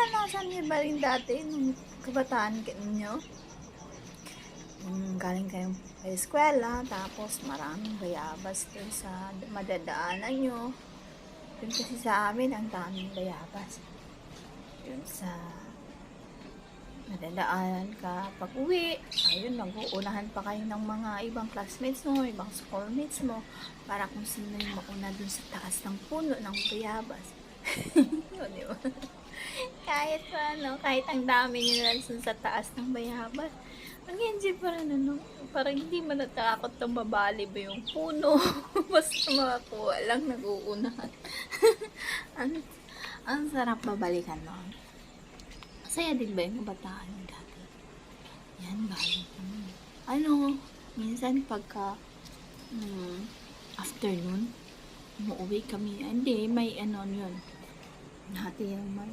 naranasan niyo ba rin dati nung kabataan ninyo? Galing kayong eskwela, tapos maraming bayabas dun sa madadaanan nyo. Dun kasi sa amin, ang daming bayabas. Yun sa nadadaanan ka pag uwi, ayun, mag-uunahan pa kayo ng mga ibang classmates mo, ibang schoolmates mo, para kung sino yung mauna dun sa taas ng puno ng bayabas. Yun, di ba? Kahit ang dami nyo lang sa taas ng bayabas, mag-enjoy pa rin, parang hindi man natakot na mabali ba yung puno. Basta makakuha lang, nag-uunahan. ang sarap babalikan noon. Masaya din ba yung kabataan mo dati? Yan, balik naman. Minsan pagka afternoon, umuwi kami. Hindi, may yun. Dati yung may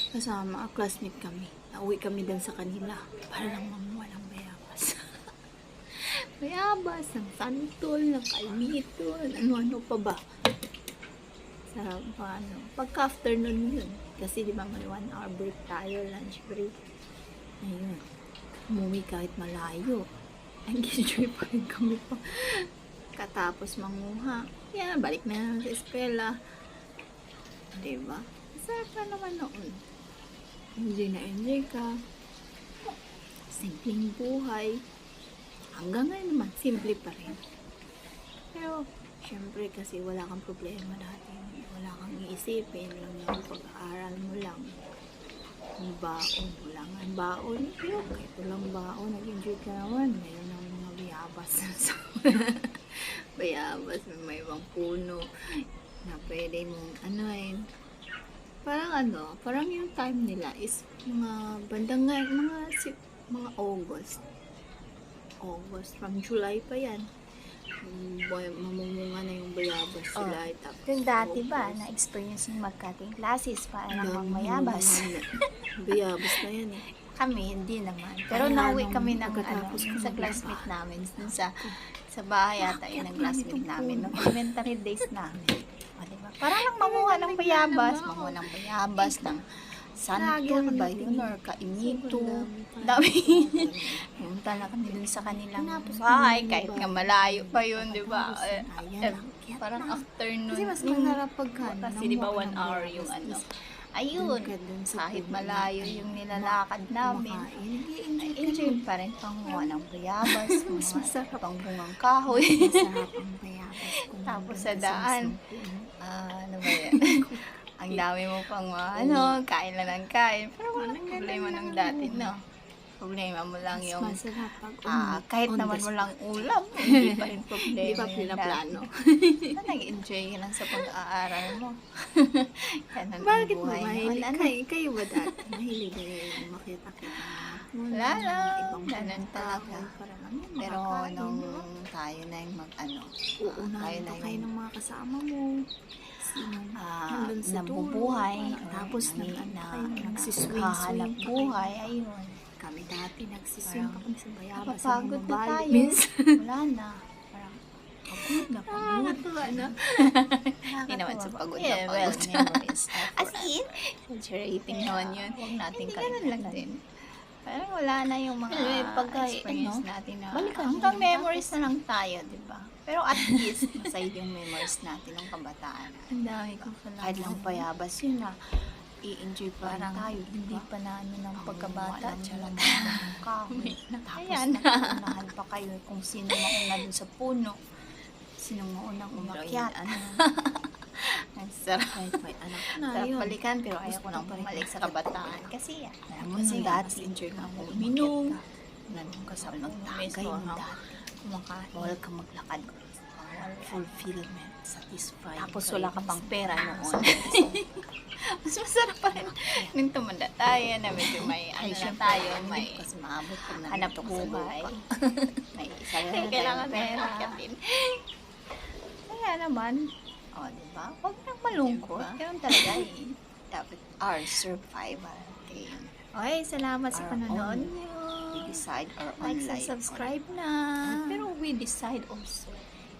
kasama, classmate kami. Nauwi kami din sa kanila para lang mamuha ng bayabas. Bayabas, ng santol, ng kalmito, ano-ano pa ba. Sarap pa, pagka afternoon yun. Kasi di ba may 1 hour break tayo, lunch break. Ayun. Umuwi kahit malayo. Nag-enjoy pa rin kami pa. Katapos manguha. Yan, balik na sa eskwela. Diba? Sarap na naman noon. Enjoy na enjoy ka. Simpleng buhay. Hanggang ngayon naman, simple pa rin. Pero, syempre kasi wala kang problema dati. Wala kang iisipin lang yung pag-aaral mo lang. Yung baon, wala nga baon. Yung kahit walang baon, nag-enjoy ka naman. Mayroon ng mga bayabas. Bayabas, may ibang puno na pwede mong parang yung time nila is mga bandang mga August, from July pa yan. Mamumunga na yung bayabas sila. Yung dati ba, na-experience yung magkating classes para lang magmayabas? Bayabas na yan eh. Kami, hindi naman. Pero nauwi kami ng sa classmate namin. Dun sa bahay yata yun ng classmate namin. Nung elementary days namin. Diba? Para lang mamuha ng bayabas. Mamuha ng bayabas, ng santol ba yun, or kainito. Dami. Punta na kami dun sa kanilang bahay, kahit nga malayo pa yun, di ba? Parang afternoon. Kasi mas manarap pagka. Kasi di ba 1 hour yung Ayun, kahit malayo yung nilalakad namin, enjoy pa rin panguha ng bayabas, pangbungang kahoy. Masarap ang bayabas. Tapos sa daan, ano ba yan? Ang dami mo pang kain lang ng kain. Pero walang problema ng dati, no? Problema mo lang yung, kahit naman mo lang ulam, hindi pa rin problema. Hindi pa pinaplano. Nag-enjoy ka lang sa pag-aaral mo. Bakit mo mahilig? Kayo ba dati? Mahilig yung makita-kita? Wala lang. Ganun talaga. Pero nung tayo na yung uunahan pa kayo ng mga kasama mo. Nabubuhay. Tapos nagsiswing. Hahanap buhay. Ayun. Kami dati nagsiswing pa kami sa bayabas. Napapagod na tayo. Wala na. Parang pagod na. Hindi naman sa pagod na pagod. Well, memories. As in, saturating naman yun. Huwag natin kalimutan din. Parang wala na yung mga experience natin na hanggang memories na lang tayo, di ba? Pero at least, masaya yung memories natin ng kabataan. Ang dami ko pala. Kahit lang payabas yun na i-enjoy pa rin tayo. Hindi pa na ng pagkabata. Tsaka ng kahoy. Tapos nauunahan pa kayo kung sino mauna dun sa puno. Sinong maunang umakyat. Ang sarap. May anak na Sarap yun. balikan, pero ayaw ko nang bumalik sa kabataan. Kasi alam mo nung dati, enjoy ka mo uminom. Nandun ka sa Tagay mo dati. kumakain. Bawal kang maglakad. Fulfillment, satisfying. Tapos wala ka pang pera noon. Mas masarap pa rin nung tumanda tayo na medyo may na tayo, may kasi maabot pa na hanap buhay. May isa lang kailangan pera. Kaya naman, diba? Huwag nang malungkot. Ganun talaga eh. Dapat our survival game. Okay, salamat sa panonood niyo. We decide our own Like life. and subscribe na. Pero we decide also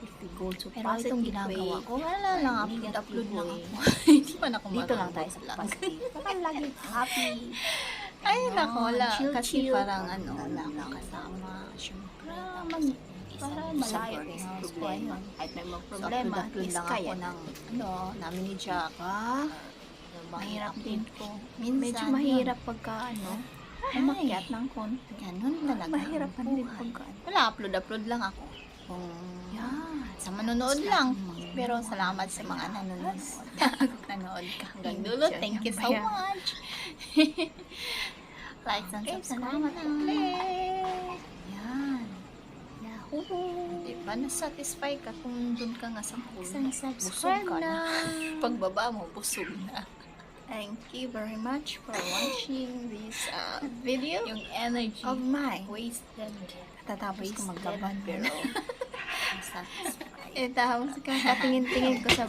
if gold. So, Pero itong ginagawa ko, wala lang, upload lang ako. ako. Hindi pa na ako Dito lang tayo sa vlog. positive. Parang lagi happy. Ay, nako, wala. Chill, Kasi chill. parang ano, Wala wala kang kasama. Syempre, Para para malayo malayo din din ang ang problema. problema. Kahit may mga Problema, problema, upload is lang kaya ako ng, namin ni Jack. Mahirap din ko. Minsan, Medyo mahirap pagka umakyat ng konti. Ganun talaga. Mahirap ang din buhay. pagka Wala, upload lang ako. Kung Yan. sa manonood lang. Pero salamat sa mga nanonood. Nanood ka hanggang dulo. Thank you so much. Like and subscribe salamat na. ulit. Yan. Yahoo! Diba, na-satisfy ka kung dun ka nga sa pool. Isang subscribe Busog ka na. Pagbaba mo, busog na. Thank you very much for watching this video. Yung energy Of my. wasted. Tatapos ko maglaban. Pero satisfied. Tapos katingin-tingin ko sa